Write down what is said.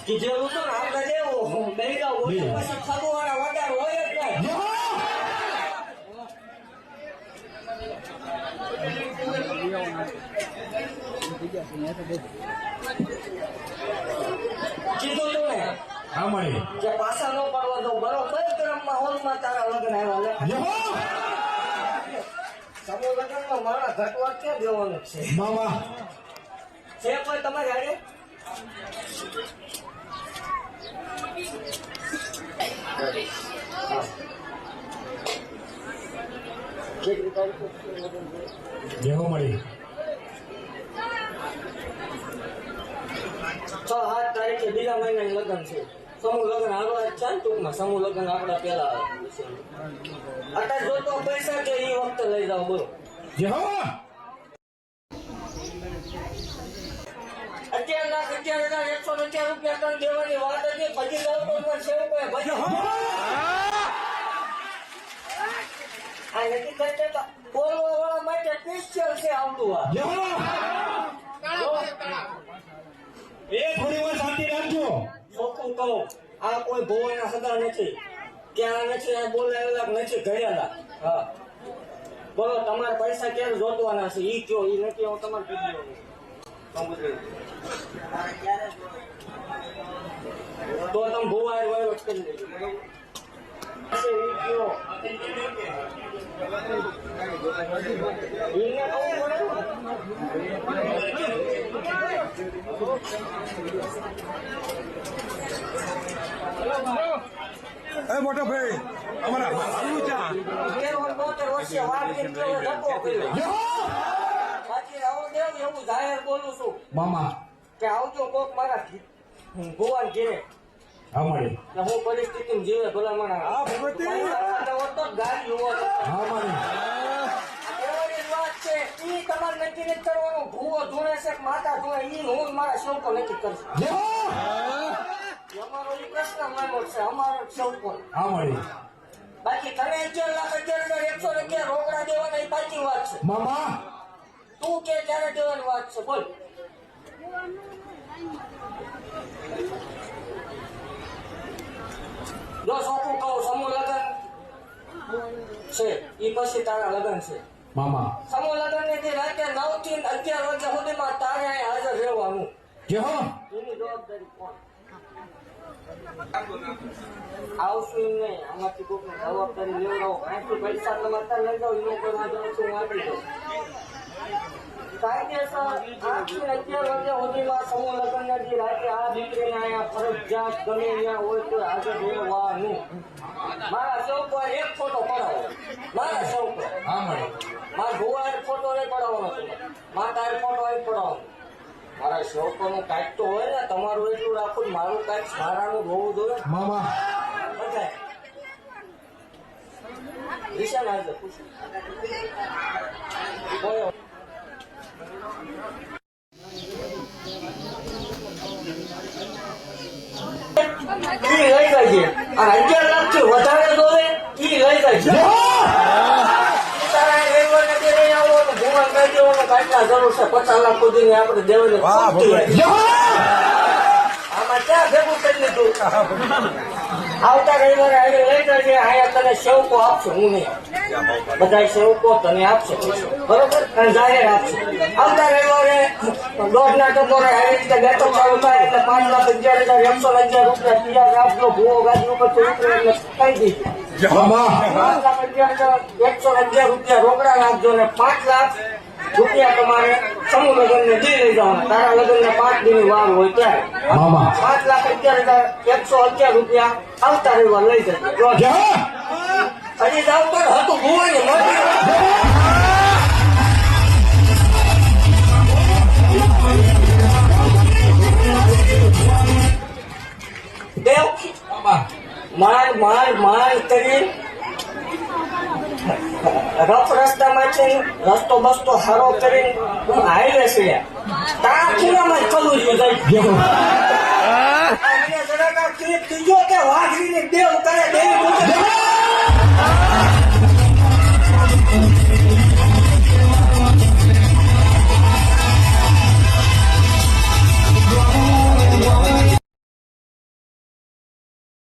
કીધેલું તો આપણે લેવું બેહી જાવ પછી ખગવાળા વડાર હોય જ નહીં. કીધું તું ને હા મળી કે પાછા ન પડવા દો બરોબર ક્રમમાં હોલમાં તારા લગ્ન આવ્યા સમૂહ લગ્નમાં મારા ઘટવા ક્યાં દેવાનું છે મામા છે કોઈ તમારી હારે જેવો મળી 6-8 તારીખે બીજા મહિનાની લગ્ન છે. સમૂહ લગ્ન આગળ છે ને ટૂંકમાં સમૂહ લગ્ન આપડા પેલા અત્યારે જો તો પૈસા કે એ વખતે લઈ જાઓ બોલો. જેવો 11,11,111 રૂપિયા તન દેવાની વાત હતી. પછી જાવ તો સેવ કોઈ ભજી આ નથી કરતા બોલવા વાળા માટે સ્પેશિયલ છે આવતું આ એ થોડી વાર શાંતિ રાખજો. ચોખ્ખું કહો આ કોઈ ભોવાના સગા નથી ક્યાં નથી આ બોલાયેલા નથી ઘડ્યાલા. હા બોલો તમારે પૈસા ક્યારે જોતવાના છે ઈ કયો ઈ નથી હું તમારે કીધું તો તમે ભોવા વાયો જ કરી દેજો બરોબર ઈ કયો ઈને કહું એ મોટો ભાઈ અમારા શું છે 72 વર્ષે વાત કેટલો ધક્કો કર્યો બાકી આવો દેવ એવું જાહેર બોલું છું મામા કે આવજો કોક મારા ભગવાન ઘેરે હા મળી હું પરિસ્થિતિમાં જીવે ભલા મને હા ભગવતી ગાડી હોવો હા મળી એવાની વાત છે ઈ તમારે નક્કી નથી કરવાનું ભૂવો ધૂણે છે કે માતા ધૂણે ઈ હું મારા શોકો નક્કી કરશું અમારો ઈ પ્રશ્ન માનો છે અમારો શોકો હા મળી બાકી તને 11,11,111 રોકડા દેવાના એ પાછી વાત છે. મામા તું કે ત્યારે દેવાની વાત છે બોલ. જો સોખું કહું સમૂહ લગ્ન છે એ પછી તારા લગ્ન છે. મામા સમૂહ લગ્ન ની રાતે 9 થી 11 વાગ્યા સુધીમાં તારે અહીં હાજર રહેવાનું. જેવો એની જવાબદારી કોણ? આવશું નહીં આમાંથી કોઈક જવાબદારી લેવડાવો. અહીંથી પૈસા તમારે લઈ જાઓ એનો કોઈ વાંધો નથી હું આપી દઉં. કાયદેસર 8 થી 11 વાગ્યા સુધીમાં સમૂહ લગ્નના જે રાતે આ દીકરીને અહીંયા ફરજિયાત ગમે ત્યાં હોય તો હાજર રહેવાનું. મારા સેવકો એક ફોટો પડાવો. મારા સેવકો હા મળી મારા ભુવા ફોટો નહીં પડાવવાનો માતા ફોટો અહીં પડાવવાનો. મારા સેવકોનું કાંઈક તો હોય ને તમારું એટલું રાખવું મારું કાંઈક સારાનું હોવું જોઈએ. મામા બધા દિશા ના પૂછો લઈ જાય છે. આ 11 લાખ થી વધારે જોવે ઈ લઈ જાય છે. તારા રેલવે નદી લઈ આવો તો ભગવાન કહી દેવાનું કાટલા જરૂર છે 50 લાખ સુધી આપણે દેવાની આમાં ક્યાં ભેગું કરી લીધું. આવતા રવિવારે આજે લઈ જાય અહીંયા તને સેવકો આપશે હું નહીં બધા સેવકો તને આપશે બરોબર અને જાહેર આપશે. આવતા રવિવારે 1.5 ના ટકોરે આવી રીતે બેઠક ચાલુ થાય એટલે 5,11,111 રૂપિયા તૈયાર રાખજો. ભૂવો ગાડી ઉપર ઉતરે એટલે કહી દીધું મામા 5,11,111 રૂપિયા રોકડા રાખજો ને 5 લાખ રૂપિયા તમારે સમૂહ લગ્ન ને દી લઈ જવાના. તારા લગ્ન ને 5 દિનની વાર હોય ત્યારે મામા 5,11,111 રૂપિયા આવતા રવિવાર લઈ જજો. હજી જાવ તો હતું ભુવાની દેવ માર કરી રફ રસ્તામાંથી રસ્તો બસ્તો હારો કરીને હું હાઈવે છે તારા ખૂણામાં જ કલું છું જરા ક્લિપ દીજો કે વાઘરીને દેવ કરે દેવી